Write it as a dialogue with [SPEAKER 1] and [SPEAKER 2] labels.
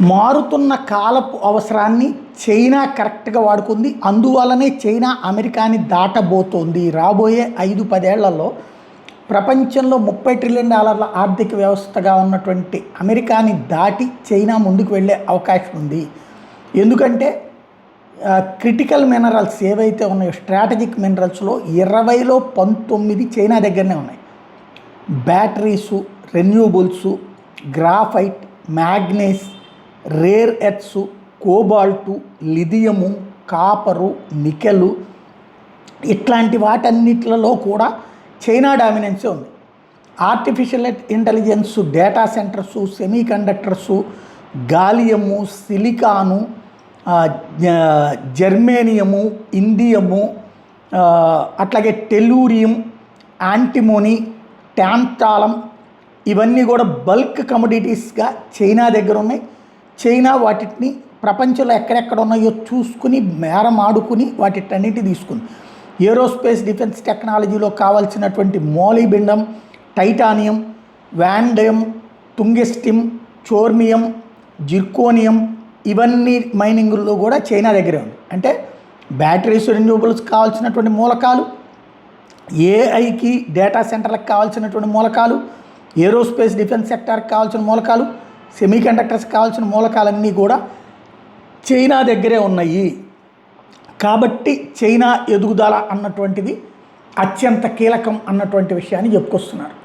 [SPEAKER 1] మారుతున్న కాలపు అవసరాన్ని చైనా కరెక్ట్గా వాడుకుంది. అందువల్లనే చైనా అమెరికాని దాటబోతోంది. రాబోయే 5-10 ఏళ్లలో ప్రపంచంలో $30 ట్రిలియన్ ఆర్థిక వ్యవస్థగా ఉన్నటువంటి అమెరికాని దాటి చైనా ముందుకు వెళ్ళే అవకాశం ఉంది. ఎందుకంటే క్రిటికల్ మినరల్స్ ఏవైతే ఉన్నాయో, స్ట్రాటజిక్ మినరల్స్లో 20లో 19 చైనా దగ్గరనే ఉన్నాయి. Batteries, renewables, graphite, manganese, rare earths, cobalt, lithium, copper, nickel, ఇట్లాంటి వాటన్నిటిలో కూడా చైనా డామినెన్సే ఉంది. Artificial intelligence, data centres, semiconductors, gallium, silicon, germanium, indium, అట్లాగే టెల్లూరియం, యాంటిమోనీ, ట్యాంటాలం, ఇవన్నీ కూడా బల్క్ కమోడిటీస్గా చైనా దగ్గర ఉన్నాయి. చైనా వాటిని ప్రపంచంలో ఎక్కడెక్కడ ఉన్నాయో చూసుకుని బేరం ఆడుకుని వాటిటన్నిటి తీసుకుంది. ఏరోస్పేస్ డిఫెన్స్ టెక్నాలజీలో కావాల్సినటువంటి మోలిబిండం, టైటానియం, వాండియం, తుంగెస్టిన్, చోర్నియం, జిర్కోనియం, ఇవన్నీ మైనింగ్లో కూడా చైనా దగ్గరే ఉంది. అంటే బ్యాటరీస్, రెన్యూబుల్స్ కావాల్సినటువంటి మూలకాలు, ఏఐకి, డేటా సెంటర్లకు కావాల్సినటువంటి మూలకాలు, ఏరోస్పేస్ డిఫెన్స్ సెక్టార్కి కావాల్సిన మూలకాలు, సెమీ కండక్టర్స్కి కావాల్సిన మూలకాలన్నీ కూడా చైనా దగ్గరే ఉన్నాయి. కాబట్టి చైనా ఎదుగుదల అన్నటువంటిది అత్యంత కీలకం అన్నటువంటి విషయాన్ని చెప్పుకొస్తున్నారు.